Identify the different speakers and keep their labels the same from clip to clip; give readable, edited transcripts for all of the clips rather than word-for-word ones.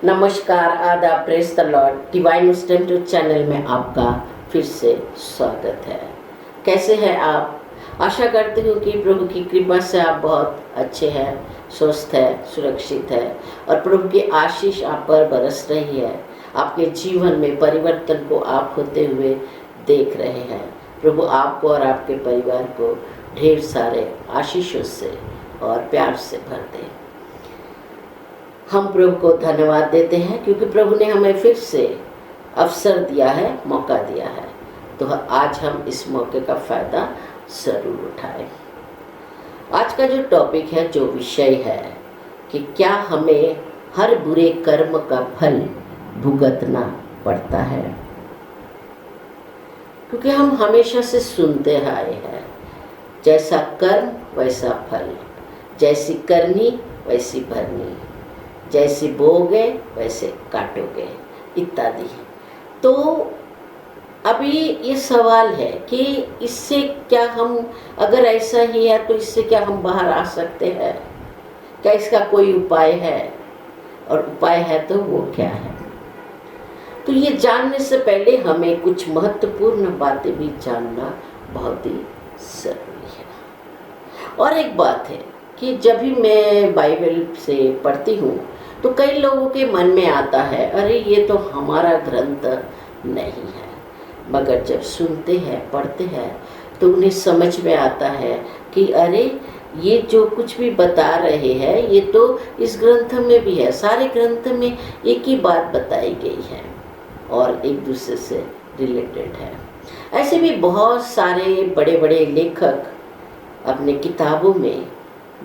Speaker 1: नमस्कार, आदाब, praise the Lord. Divine institute channel में आपका फिर से स्वागत है। कैसे हैं आप? आशा करती हूँ कि प्रभु की कृपा से आप बहुत अच्छे हैं, स्वस्थ है, सुरक्षित है और प्रभु की आशीष आप पर बरस रही है। आपके जीवन में परिवर्तन को आप होते हुए देख रहे हैं। प्रभु आपको और आपके परिवार को ढेर सारे आशीषों से और प्यार से भर दे। हम प्रभु को धन्यवाद देते हैं क्योंकि प्रभु ने हमें फिर से अवसर दिया है, मौका दिया है। तो आज हम इस मौके का फ़ायदा ज़रूर उठाएं। आज का जो टॉपिक है, जो विषय है कि क्या हमें हर बुरे कर्म का फल भुगतना पड़ता है। क्योंकि हम हमेशा से सुनते आए हैं, जैसा कर्म वैसा फल, जैसी करनी वैसी भरनी, जैसे बोओगे वैसे काटोगे इत्यादि। तो अभी ये सवाल है कि इससे क्या हम, अगर ऐसा ही है तो इससे क्या हम बाहर आ सकते हैं? क्या इसका कोई उपाय है? और उपाय है तो वो क्या है? तो ये जानने से पहले हमें कुछ महत्वपूर्ण बातें भी जानना बहुत ही ज़रूरी है। और एक बात है कि जब भी मैं बाइबल से पढ़ती हूँ तो कई लोगों के मन में आता है, अरे ये तो हमारा ग्रंथ नहीं है। मगर जब सुनते हैं, पढ़ते हैं तो उन्हें समझ में आता है कि अरे ये जो कुछ भी बता रहे हैं ये तो इस ग्रंथ में भी है। सारे ग्रंथ में एक ही बात बताई गई है और एक दूसरे से रिलेटेड है। ऐसे भी बहुत सारे बड़े बड़े लेखक अपने किताबों में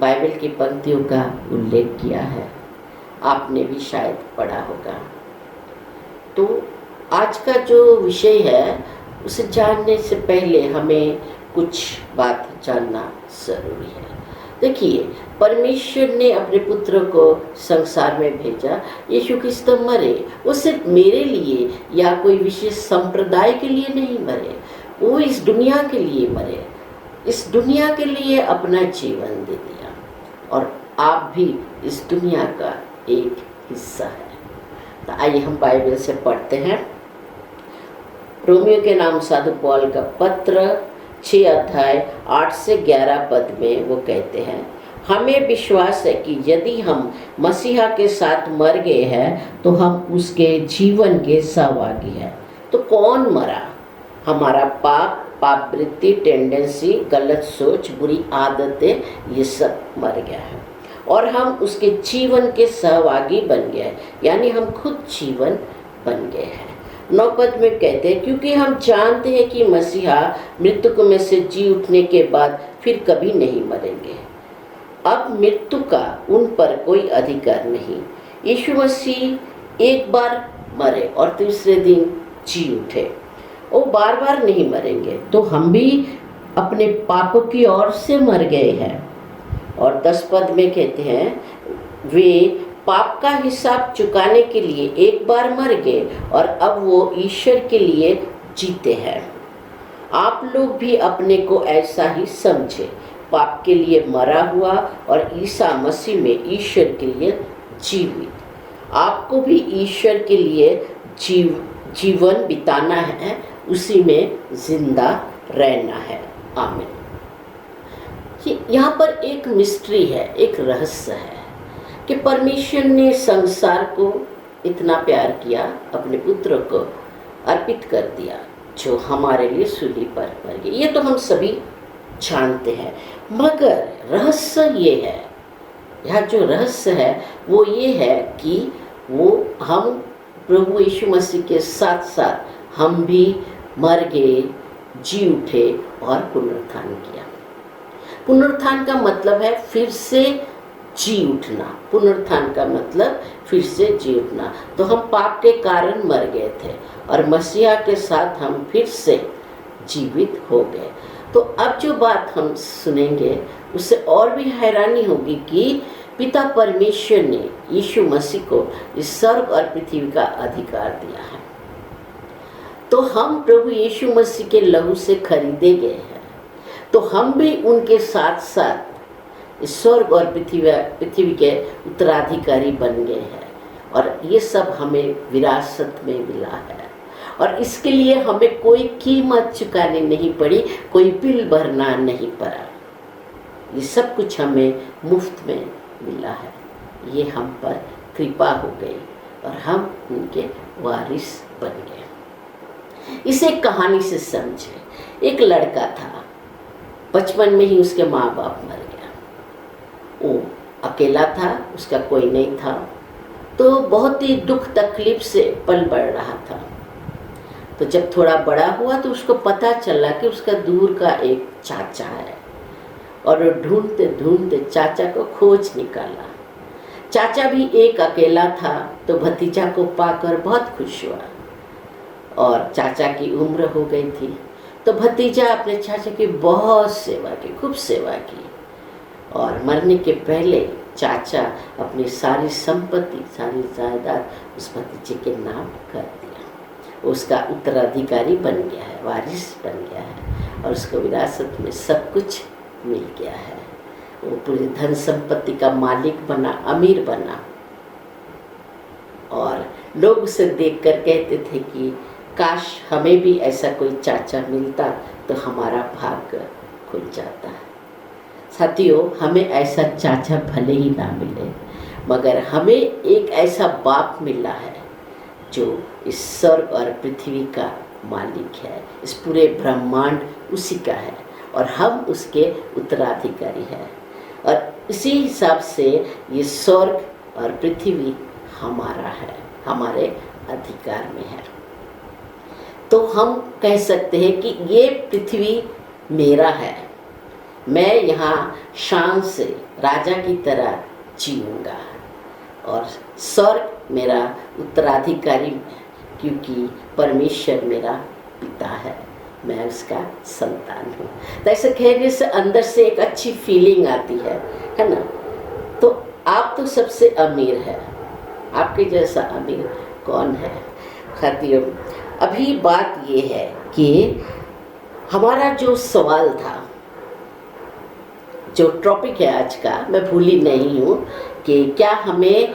Speaker 1: बाइबल की पंक्तियों का उल्लेख किया है। आपने भी शायद पढ़ा होगा। तो आज का जो विषय है उसे जानने से पहले हमें कुछ बात जानना ज़रूरी है। देखिए, परमेश्वर ने अपने पुत्र को संसार में भेजा। यीशु क्रिस्त मरे, वो सिर्फ मेरे लिए या कोई विशेष संप्रदाय के लिए नहीं मरे, वो इस दुनिया के लिए मरे, इस दुनिया के लिए अपना जीवन दे दिया। और आप भी इस दुनिया का एक हिस्सा है। तो आइए हम बाइबल से पढ़ते हैं। रोमियो के नाम साधु पौल का पत्र 6 अध्याय 8 से 11 पद में वो कहते हैं, हमें विश्वास है कि यदि हम मसीहा के साथ मर गए हैं तो हम उसके जीवन के सहभागी हैं। तो कौन मरा? हमारा पापवृत्ति, टेंडेंसी, गलत सोच, बुरी आदतें, ये सब मर गया है और हम उसके जीवन के सहभागी बन गए हैं, यानी हम खुद जीवन बन गए हैं। 9 पद में कहते हैं, क्योंकि हम जानते हैं कि मसीहा मृत्यु में से जी उठने के बाद फिर कभी नहीं मरेंगे। अब मृत्यु का उन पर कोई अधिकार नहीं। यीशु मसीह एक बार मरे और तीसरे दिन जी उठे, वो बार बार नहीं मरेंगे। तो हम भी अपने पापों की ओर से मर गए हैं। और 10 पद में कहते हैं, वे पाप का हिसाब चुकाने के लिए एक बार मर गए और अब वो ईश्वर के लिए जीते हैं। आप लोग भी अपने को ऐसा ही समझे, पाप के लिए मरा हुआ और ईसा मसीह में ईश्वर के लिए जीवित। आपको भी ईश्वर के लिए जीवन बिताना है, उसी में जिंदा रहना है। आमीन। यहाँ पर एक मिस्ट्री है, एक रहस्य है कि परमेश्वर ने संसार को इतना प्यार किया, अपने पुत्र को अर्पित कर दिया जो हमारे लिए सूली पर मर गए। ये तो हम सभी जानते हैं। मगर रहस्य ये है, यहाँ जो रहस्य है वो ये है कि वो हम प्रभु यीशु मसीह के साथ साथ हम भी मर गए, जी उठे और पुनरुत्थान किया। पुनरुत्थान का मतलब है फिर से जी उठना। पुनरुत्थान का मतलब फिर से जी उठना। तो हम पाप के कारण मर गए थे और मसीहा के साथ हम फिर से जीवित हो गए। तो अब जो बात हम सुनेंगे उससे और भी हैरानी होगी कि पिता परमेश्वर ने यीशु मसीह को इस स्वर्ग और पृथ्वी का अधिकार दिया है। तो हम प्रभु यीशु मसीह के लहू से खरीदे गए हैं। तो हम भी उनके साथ साथ स्वर्ग और पृथ्वी के उत्तराधिकारी बन गए हैं। और ये सब हमें विरासत में मिला है और इसके लिए हमें कोई कीमत चुकानी नहीं पड़ी, कोई बिल भरना नहीं पड़ा। ये सब कुछ हमें मुफ्त में मिला है। ये हम पर कृपा हो गई और हम उनके वारिस बन गए। इसे कहानी से समझे। एक लड़का था, बचपन में ही उसके माँ बाप मर गया। वो अकेला था, उसका कोई नहीं था, तो बहुत ही दुख तकलीफ से पल बढ़ रहा था। तो जब थोड़ा बड़ा हुआ तो उसको पता चला कि उसका दूर का एक चाचा है और ढूंढते ढूंढते चाचा को खोज निकाला। चाचा भी एक अकेला था, तो भतीजा को पाकर बहुत खुश हुआ और चाचा की उम्र हो गई थी, तो भतीजा अपने चाचा की बहुत सेवा की, खूब सेवा की और मरने के पहले चाचा अपनी सारी संपत्ति, सारी जायदाद उस भतीजे के नाम कर दिया। उसका उत्तराधिकारी बन गया है, वारिस बन गया है और उसको विरासत में सब कुछ मिल गया है। वो पूरी धन संपत्ति का मालिक बना, अमीर बना और लोग उसे देखकर कहते थे कि काश हमें भी ऐसा कोई चाचा मिलता तो हमारा भाग्य खुल जाता। साथियों, हमें ऐसा चाचा भले ही ना मिले, मगर हमें एक ऐसा बाप मिला है जो इस स्वर्ग और पृथ्वी का मालिक है। इस पूरे ब्रह्मांड उसी का है और हम उसके उत्तराधिकारी हैं और इसी हिसाब से ये स्वर्ग और पृथ्वी हमारा है, हमारे अधिकार में है। तो हम कह सकते हैं कि ये पृथ्वी मेरा है, मैं यहाँ शान से राजा की तरह जीऊँगा और स्वर्ग मेरा उत्तराधिकारी है क्योंकि परमेश्वर मेरा पिता है, मैं उसका संतान हूँ। तो ऐसे कहने से अंदर से एक अच्छी फीलिंग आती है ना। तो आप तो सबसे अमीर है, आपके जैसा अमीर कौन है। साथियों, अभी बात ये है कि हमारा जो सवाल था, जो टॉपिक है आज का, मैं भूली नहीं हूँ कि क्या हमें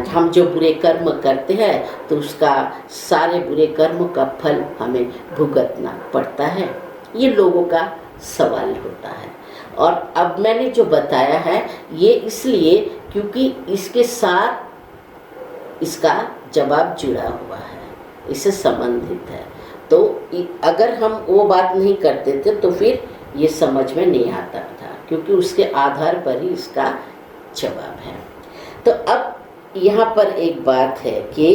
Speaker 1: हम जो बुरे कर्म करते हैं तो उसका सारे बुरे कर्मों का फल हमें भुगतना पड़ता है, ये लोगों का सवाल होता है। और अब मैंने जो बताया है ये इसलिए क्योंकि इसके साथ इसका जवाब जुड़ा हुआ है, इससे संबंधित है। तो अगर हम वो बात नहीं करते थे तो फिर ये समझ में नहीं आता था, क्योंकि उसके आधार पर ही इसका जवाब है। तो अब यहाँ पर एक बात है कि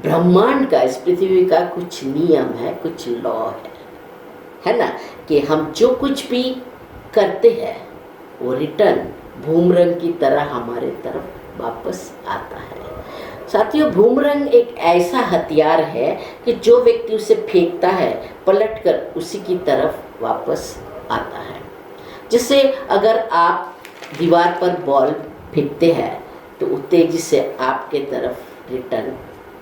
Speaker 1: ब्रह्मांड का, इस पृथ्वी का कुछ नियम है, कुछ लॉ है ना, कि हम जो कुछ भी करते हैं वो रिटर्न बूमरंग की तरह हमारे तरफ वापस आता है। साथियों, बूमरंग एक ऐसा हथियार है कि जो व्यक्ति उसे फेंकता है पलटकर उसी की तरफ वापस आता है। जैसे अगर आप दीवार पर बॉल फेंकते हैं तो तेजी से आपके तरफ रिटर्न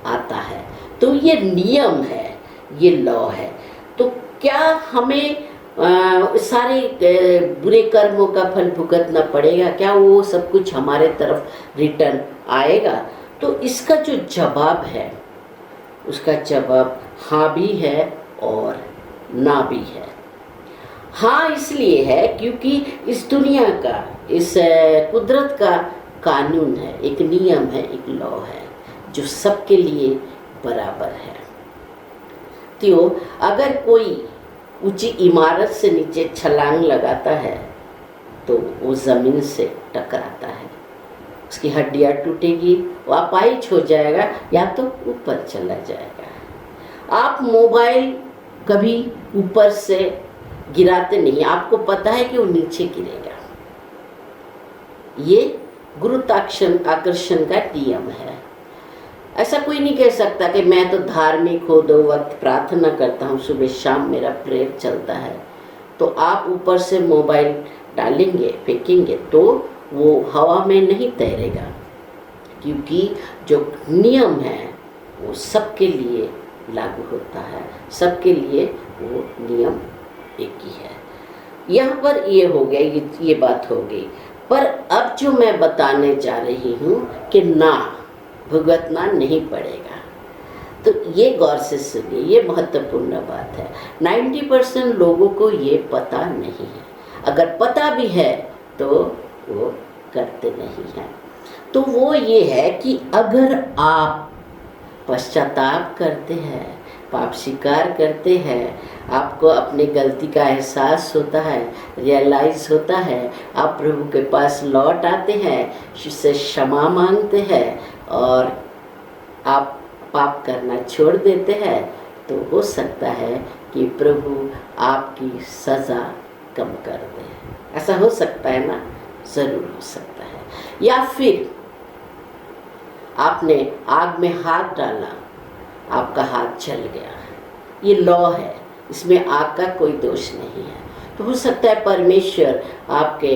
Speaker 1: आता है। तो ये नियम है, ये लॉ है। तो क्या हमें सारे बुरे कर्मों का फल भुगतना पड़ेगा? क्या वो सब कुछ हमारे तरफ रिटर्न आएगा? तो इसका जो जवाब है उसका जवाब हाँ भी है और ना भी है। हाँ इसलिए है क्योंकि इस दुनिया का, इस कुदरत का कानून है, एक नियम है, एक लॉ है जो सबके लिए बराबर है। तो अगर कोई ऊंची इमारत से नीचे छलांग लगाता है तो वो ज़मीन से टकराता है, उसकी हड्डियाँ टूटेगी, वो अपाहिज हो जाएगा या तो ऊपर चला जाएगा। आप मोबाइल कभी ऊपर से गिराते नहीं, आपको पता है कि वो नीचे गिरेगा। ये गुरुत्वाकर्षण का नियम है। ऐसा कोई नहीं कह सकता कि मैं तो धार्मिक हो, 2 वक्त प्रार्थना करता हूँ, सुबह शाम मेरा प्रेयर चलता है, तो आप ऊपर से मोबाइल डालेंगे, फेंकेंगे तो वो हवा में नहीं तैरेगा, क्योंकि जो नियम है वो सबके लिए लागू होता है, सबके लिए वो नियम एक ही है। यहाँ पर ये हो गया, ये बात हो गई। पर अब जो मैं बताने जा रही हूँ कि ना, भुगतना नहीं पड़ेगा। तो ये गौर से सुनिए, ये महत्वपूर्ण बात है। 90% लोगों को ये पता नहीं है, अगर पता भी है तो वो करते नहीं हैं। तो वो ये है कि अगर आप पश्चाताप करते हैं, पाप स्वीकार करते हैं, आपको अपनी गलती का एहसास होता है, रियलाइज़ होता है, आप प्रभु के पास लौट आते हैं, उससे क्षमा मांगते हैं और आप पाप करना छोड़ देते हैं, तो हो सकता है कि प्रभु आपकी सज़ा कम कर दे। ऐसा हो सकता है ना? ज़रूर हो सकता है। या फिर आपने आग में हाथ डाला, आपका हाथ जल गया, ये लॉ है, इसमें आग का कोई दोष नहीं है। तो हो सकता है परमेश्वर आपके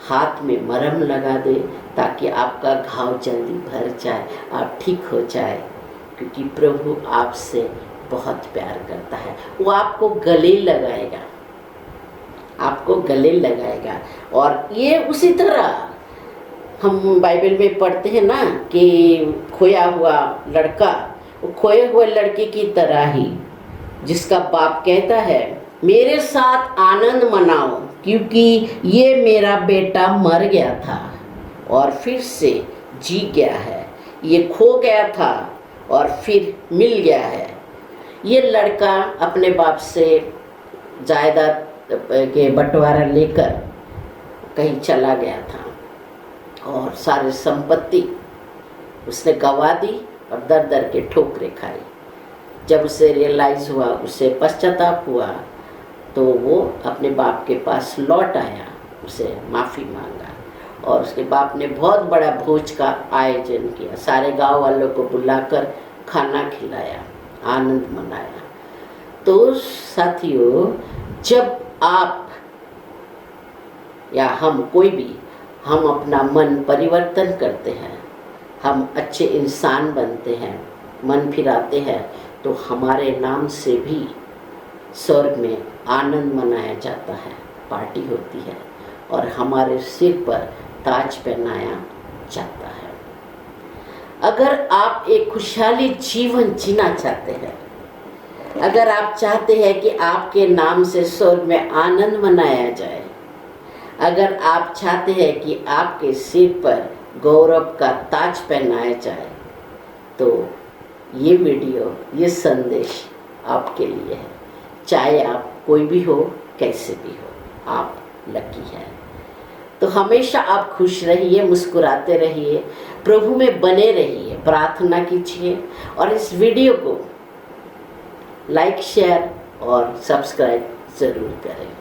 Speaker 1: हाथ में मरहम लगा दे ताकि आपका घाव जल्दी भर जाए, आप ठीक हो जाए, क्योंकि प्रभु आपसे बहुत प्यार करता है। वो आपको गले लगाएगा, आपको गले लगाएगा। और ये उसी तरह हम बाइबल में पढ़ते हैं ना कि खोया हुआ लड़का, वो खोए हुए लड़के की तरह ही, जिसका बाप कहता है मेरे साथ आनंद मनाओ क्योंकि ये मेरा बेटा मर गया था और फिर से जी गया है, ये खो गया था और फिर मिल गया है। ये लड़का अपने बाप से जायदाद के बंटवारा लेकर कहीं चला गया था और सारी संपत्ति उसने गंवा दी और दर दर के ठोकरें खाई। जब उसे रियलाइज़ हुआ, उसे पश्चाताप हुआ, तो वो अपने बाप के पास लौट आया, उसे माफ़ी मांगा और उसके बाप ने बहुत बड़ा भोज का आयोजन किया, सारे गांव वालों को बुलाकर खाना खिलाया, आनंद मनाया। तो साथियों, जब आप या हम कोई भी, हम अपना मन परिवर्तन करते हैं, हम अच्छे इंसान बनते हैं, मन फिराते हैं, तो हमारे नाम से भी स्वर्ग में आनंद मनाया जाता है, पार्टी होती है और हमारे सिर पर ताज पहनाया जाता है। अगर आप एक खुशहाली जीवन जीना चाहते हैं, अगर आप चाहते हैं कि आपके नाम से स्वर्ग में आनंद मनाया जाए, अगर आप चाहते हैं कि आपके सिर पर गौरव का ताज पहनाया जाए, तो ये वीडियो, ये संदेश आपके लिए है। चाहे आप कोई भी हो, कैसे भी हो, आप लकी हैं। तो हमेशा आप खुश रहिए, मुस्कुराते रहिए, प्रभु में बने रहिए, प्रार्थना कीजिए और इस वीडियो को लाइक, शेयर और सब्सक्राइब ज़रूर करें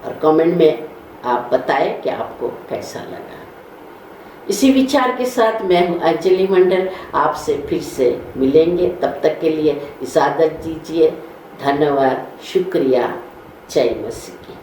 Speaker 1: और कमेंट में आप बताएं कि आपको कैसा लगा। इसी विचार के साथ मैं हूँ अंजलि मंडल, आपसे फिर से मिलेंगे। तब तक के लिए इजाज़त दीजिए। धन्यवाद, शुक्रिया, जय मसीह की।